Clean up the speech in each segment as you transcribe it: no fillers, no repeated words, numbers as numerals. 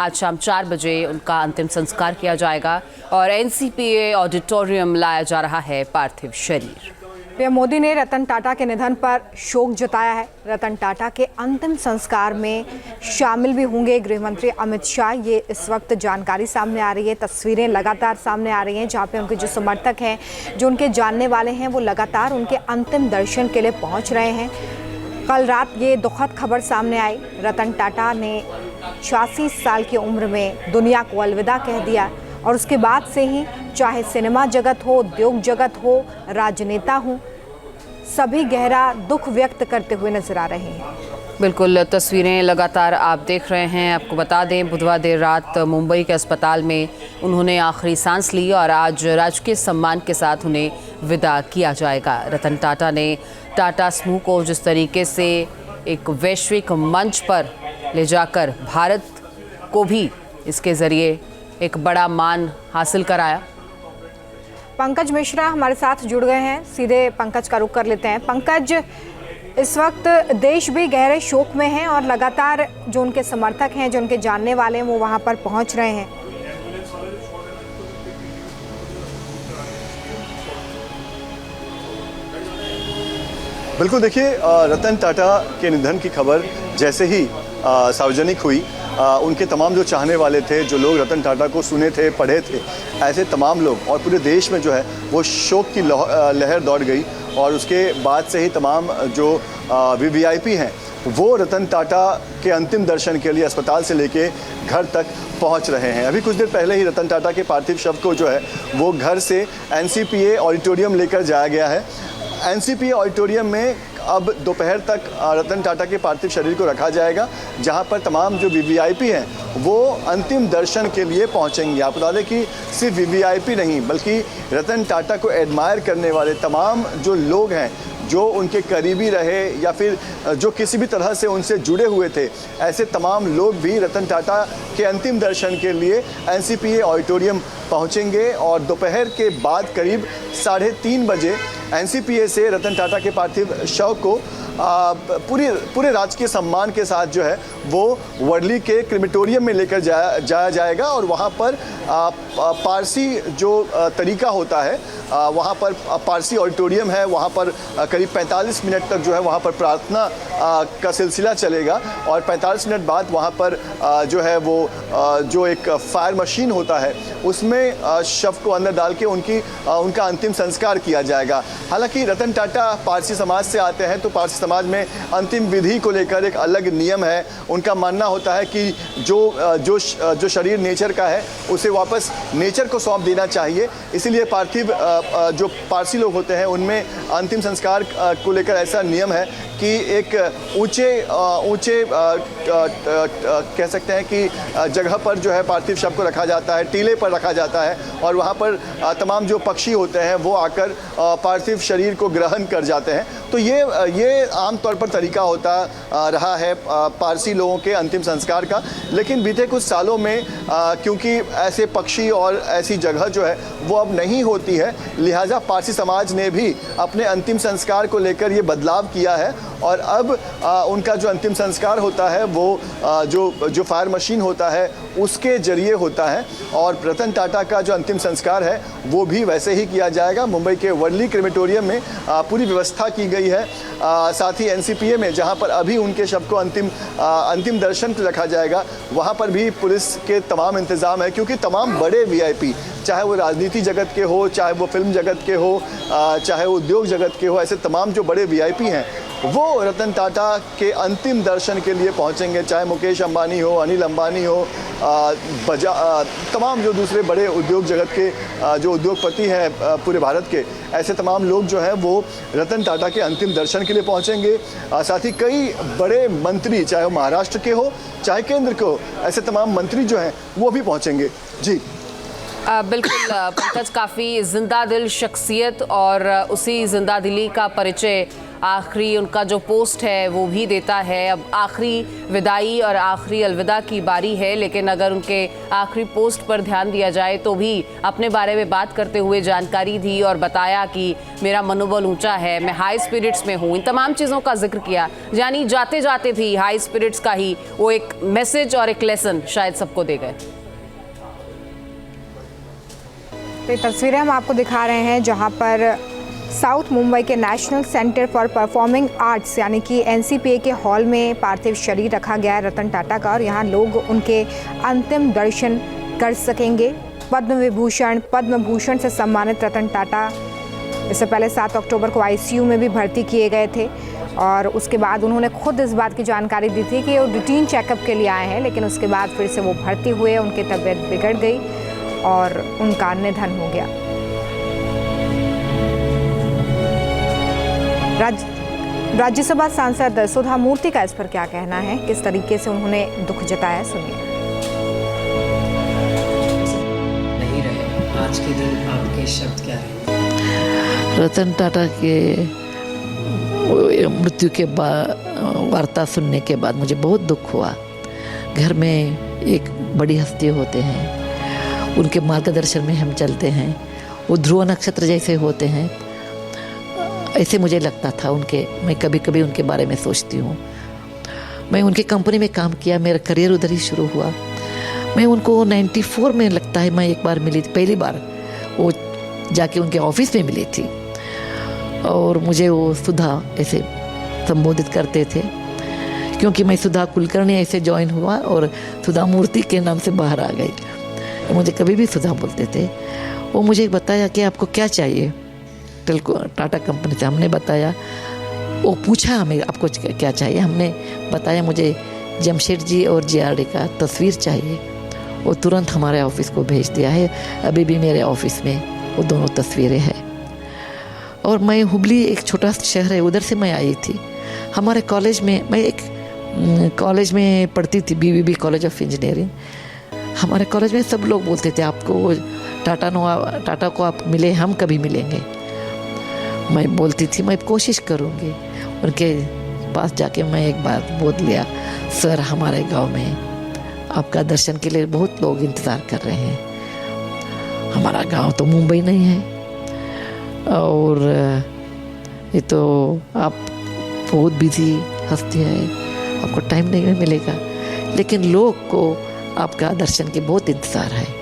आज शाम 4 बजे उनका अंतिम संस्कार किया जाएगा और एनसीपीए ऑडिटोरियम लाया जा रहा है पार्थिव शरीर। पीएम मोदी ने रतन टाटा के निधन पर शोक जताया है। रतन टाटा के अंतिम संस्कार में शामिल भी होंगे गृह मंत्री अमित शाह। ये इस वक्त जानकारी सामने आ रही है, तस्वीरें लगातार सामने आ रही हैं जहां पे उनके जो समर्थक हैं, जो उनके जानने वाले हैं, वो लगातार उनके अंतिम दर्शन के लिए पहुंच रहे हैं। कल रात ये दुखद खबर सामने आई, रतन टाटा ने 86 साल की उम्र में दुनिया को अलविदा कह दिया और उसके बाद से ही चाहे सिनेमा जगत हो, उद्योग जगत हो, राजनेता हो, सभी गहरा दुख व्यक्त करते हुए नजर आ रहे हैं। बिल्कुल, तस्वीरें लगातार आप देख रहे हैं। आपको बता दें, बुधवार देर रात मुंबई के अस्पताल में उन्होंने आखिरी सांस ली और आज राजकीय सम्मान के साथ उन्हें विदा किया जाएगा। रतन टाटा ने टाटा समूह को जिस तरीके से एक वैश्विक मंच पर ले जाकर भारत को भी इसके ज़रिए एक बड़ा मान हासिल कराया। पंकज मिश्रा हमारे साथ जुड़ गए हैं, सीधे पंकज का रुख कर लेते हैं। पंकज, इस वक्त देश भी गहरे शोक में है और लगातार जो उनके समर्थक हैं, जो उनके जानने वाले हैं, वो वहां पर पहुंच रहे हैं। बिल्कुल, देखिए, रतन टाटा के निधन की खबर जैसे ही सार्वजनिक हुई, उनके तमाम जो चाहने वाले थे, जो लोग रतन टाटा को सुने थे, पढ़े थे, ऐसे तमाम लोग और पूरे देश में जो है वो शोक की लहर दौड़ गई। और उसके बाद से ही तमाम जो वीवीआईपी हैं वो रतन टाटा के अंतिम दर्शन के लिए अस्पताल से लेके घर तक पहुंच रहे हैं। अभी कुछ देर पहले ही रतन टाटा के पार्थिव शव को जो है वो घर से एनसीपीए ऑडिटोरियम लेकर जाया गया है। एनसीपीए ऑडिटोरियम में अब दोपहर तक रतन टाटा के पार्थिव शरीर को रखा जाएगा, जहां पर तमाम जो वीवीआईपी हैं वो अंतिम दर्शन के लिए पहुंचेंगे। आप बता दें कि सिर्फ वीवीआईपी नहीं, बल्कि रतन टाटा को एडमायर करने वाले तमाम जो लोग हैं, जो उनके करीबी रहे या फिर जो किसी भी तरह से उनसे जुड़े हुए थे, ऐसे तमाम लोग भी रतन टाटा के अंतिम दर्शन के लिए एनसीपीए ऑडिटोरियम पहुंचेंगे। और दोपहर के बाद करीब 3:30 बजे एनसीपीए से रतन टाटा के पार्थिव शव को पूरे राजकीय सम्मान के साथ जो है वो वर्ली के क्रिमेटोरियम में लेकर जाया जाएगा। और वहाँ पर पारसी जो तरीका होता है, वहाँ पर पारसी ऑडिटोरियम है, वहाँ पर करीब 45 मिनट तक जो है वहाँ पर प्रार्थना का सिलसिला चलेगा। और 45 मिनट बाद वहाँ पर जो है वो जो एक फायर मशीन होता है उसमें शव को अंदर डाल के उनका अंतिम संस्कार किया जाएगा। हालांकि रतन टाटा पारसी समाज से आते हैं, तो पारसी समाज में अंतिम विधि को लेकर एक अलग नियम है। उनका मानना होता है कि जो शरीर नेचर का है उसे वापस नेचर को सौंप देना चाहिए। इसीलिए पार्थिव जो पारसी लोग होते हैं उनमें अंतिम संस्कार को लेकर ऐसा नियम है कि एक ऊंचे कह सकते हैं कि जगह पर जो है पार्थिव शव को रखा जाता है, टीले पर रखा जाता है और वहाँ पर तमाम जो पक्षी होते हैं वो आकर पार्थिव शरीर को ग्रहण कर जाते हैं। तो ये आमतौर पर तरीका होता रहा है पारसी लोगों के अंतिम संस्कार का। लेकिन बीते कुछ सालों में क्योंकि ऐसे पक्षी और ऐसी जगह जो है वो अब नहीं होती है, लिहाजा पारसी समाज ने भी अपने अंतिम संस्कार को लेकर ये बदलाव किया है। और अब उनका जो अंतिम संस्कार होता है वो जो फायर मशीन होता है उसके जरिए होता है। और रतन टाटा का जो अंतिम संस्कार है वो भी वैसे ही किया जाएगा। मुंबई के वर्ली क्रिमेटोरियम में पूरी व्यवस्था की गई है। साथ ही एनसीपीए में जहां पर अभी उनके शव को अंतिम दर्शन रखा जाएगा, वहां पर भी पुलिस के तमाम इंतजाम है, क्योंकि तमाम बड़े वीआईपी, चाहे वो राजनीति जगत के हो, चाहे वो फिल्म जगत के हो, चाहे वो उद्योग जगत के हो, ऐसे तमाम जो बड़े वीआईपी हैं वो रतन टाटा के अंतिम दर्शन के लिए पहुंचेंगे। चाहे मुकेश अंबानी हो, अनिल अंबानी हो, तमाम जो दूसरे बड़े उद्योग जगत के जो उद्योगपति हैं पूरे भारत के, ऐसे तमाम लोग जो हैं वो रतन टाटा के अंतिम दर्शन के लिए पहुंचेंगे। साथ ही कई बड़े मंत्री, चाहे वो महाराष्ट्र के हो चाहे केंद्र के हो, ऐसे तमाम मंत्री जो हैं वो भी पहुंचेंगे। जी बिल्कुल पंकज, काफ़ी जिंदा दिल शख्सियत और उसी जिंदा दिली का परिचय आखिरी उनका जो पोस्ट है वो भी देता है। अब आखिरी विदाई और आखिरी अलविदा की बारी है, लेकिन अगर उनके आखिरी पोस्ट पर ध्यान दिया जाए तो भी अपने बारे में बात करते हुए जानकारी दी और बताया कि मेरा मनोबल ऊंचा है, मैं हाई स्पिरिट्स में हूँ। इन तमाम चीज़ों का जिक्र किया, यानी जाते जाते भी हाई स्पिरिट्स का ही वो एक मैसेज और एक लेसन शायद सबको दे गए। तो तस्वीरें हम आपको दिखा रहे हैं जहां पर साउथ मुंबई के national centre for performing arts यानी कि एनसीपीए के हॉल में पार्थिव शरीर रखा गया है रतन टाटा का, और यहाँ लोग उनके अंतिम दर्शन कर सकेंगे। पद्म भूषण से सम्मानित रतन टाटा इससे पहले 7 अक्टूबर को आईसीयू में भी भर्ती किए गए थे, और उसके बाद उन्होंने खुद इस बात की जानकारी दी थी कि वो रूटीन चेकअप के लिए आए हैं, लेकिन उसके बाद फिर से वो भर्ती हुए, उनकी तबीयत बिगड़ गई और उनका निधन हो गया। राज्यसभा सांसद सुधा मूर्ति का इस पर क्या कहना है, किस तरीके से उन्होंने दुख जताया, सुनिए। नहीं रहे, आज के दिन आपके शब्द क्या है? रतन टाटा के मृत्यु के बाद वार्ता सुनने के बाद मुझे बहुत दुख हुआ। घर में एक बड़ी हस्ती होते हैं, उनके मार्गदर्शन में हम चलते हैं, वो ध्रुव नक्षत्र जैसे होते हैं, ऐसे मुझे लगता था उनके। मैं कभी कभी उनके बारे में सोचती हूँ। मैं उनकी कंपनी में काम किया, मेरा करियर उधर ही शुरू हुआ। मैं उनको 94 में लगता है मैं एक बार मिली थी, पहली बार वो जाके उनके ऑफिस में मिली थी, और मुझे वो सुधा ऐसे संबोधित करते थे, क्योंकि मैं सुधा कुलकर्णी ऐसे ज्वाइन हुआ और सुधा मूर्ति के नाम से बाहर आ गई। मुझे कभी भी सुधा बोलते थे। वो मुझे बताया कि आपको क्या चाहिए टाटा कंपनी से। हमने बताया, वो पूछा हमें आपको क्या चाहिए, हमने बताया मुझे जमशेद जी और जीआरडी का तस्वीर चाहिए। वो तुरंत हमारे ऑफिस को भेज दिया है, अभी भी मेरे ऑफिस में वो दोनों तस्वीरें हैं। और मैं हुबली एक छोटा शहर है, उधर से मैं आई थी। हमारे कॉलेज में, मैं एक कॉलेज में पढ़ती थी, बीवीबी कॉलेज ऑफ इंजीनियरिंग। हमारे कॉलेज में सब लोग बोलते थे आपको टाटा को आप मिले, हम कभी मिलेंगे। मैं बोलती थी मैं कोशिश करूँगी। उनके पास जाके मैं एक बार बोल लिया, सर हमारे गांव में आपका दर्शन के लिए बहुत लोग इंतज़ार कर रहे हैं। हमारा गांव तो मुंबई नहीं है, और ये तो आप बहुत बिजी हस्ती है, आपको टाइम नहीं मिलेगा, लेकिन लोग को आपका दर्शन की बहुत इंतज़ार है।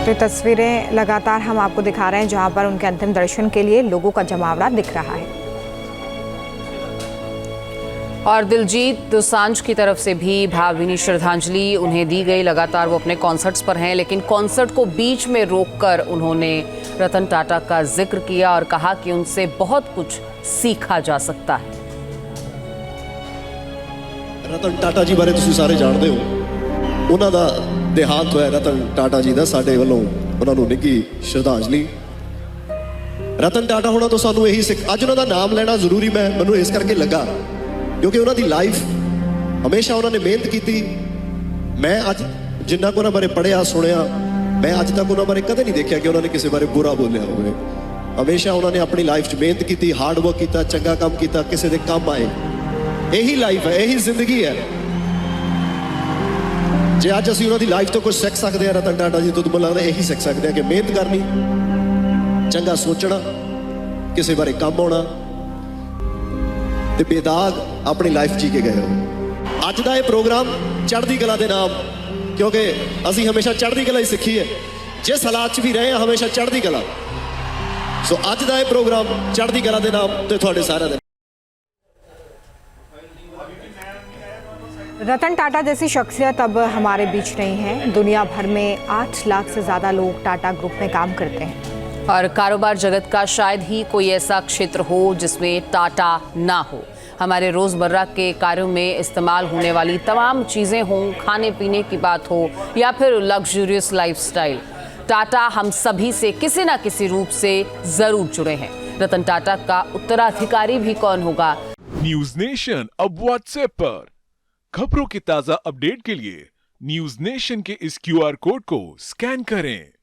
तो तस्वीरें लगातार हम आपको दिखा रहे हैं जहां पर उनके अंतिम दर्शन के लिए लोगों का जमावड़ा दिख रहा है। और दिलजीत दोसांझ की तरफ से भी भावभीनी श्रद्धांजलि उन्हें दी गई। लगातार वो अपने कॉन्सर्ट्स पर हैं, लेकिन कॉन्सर्ट को बीच में रोककर उन्होंने रतन टाटा का जिक्र किया और कहा कि उनसे बहुत कुछ सीखा जा सकता है। रतन टाटा जी बारे तुसीं सारे जानते हो, उन्हां दा देहांत होया रतन टाटा जी दा, साडे वल्लों उन्हां नूं निੱਘੀ श्रद्धांजलि। रतन टाटा होना तो सानू यही सिख, अज उन्हां दा नाम लेना जरूरी मैनूं इस करके लगा क्योंकि उन्हां दी लाइफ हमेशा उन्होंने मेहनत की। मैं अज जिन्ना को उन्हां बारे पढ़िया सुनिया, मैं अज तक उन्हां बारे कदे नहीं देखा कि उन्होंने किसी बारे बुरा बोलिया होवे। हमेशा उन्होंने अपनी लाइफ च मेहनत की, हार्ड वर्क किया, चंगा काम किया, किसी के काम आए। यही लाइफ है, यही जिंदगी है। जे अज असीं उन्हां दी लाइफ तो कुछ सीख सकते हैं रतन टाटा जी तो मैं लगता यही सीख सकते हैं कि मेहनत करनी, चंगा सोचना, किसी बारे काम आना, ते बेदाग अपनी लाइफ जी के गए हो। अज का यह प्रोग्राम चढ़ती कला के नाम, क्योंकि असीं हमेशा चढ़ती कला ही सीखी है, जिस हालात भी रहे हैं हमेशा चढ़ती कला। सो अज का यह प्रोग्राम चढ़ती कला के नाम तो तुहाडे सारिआं दे। रतन टाटा जैसी शख्सियत अब हमारे बीच नहीं है। दुनिया भर में 8 लाख से ज़्यादा लोग टाटा ग्रुप में काम करते हैं, और कारोबार जगत का शायद ही कोई ऐसा क्षेत्र हो जिसमें टाटा ना हो। हमारे रोज़मर्रा के कार्यों में इस्तेमाल होने वाली तमाम चीज़ें हों, खाने पीने की बात हो या फिर लग्जूरियस लाइफस्टाइल, टाटा हम सभी से किसी ना किसी रूप से ज़रूर जुड़े हैं। रतन टाटा का उत्तराधिकारी भी कौन होगा? न्यूज नेशन अब व्हाट्सएप पर खबरों की ताज़ा अपडेट के लिए न्यूज नेशन के इस QR कोड को स्कैन करें।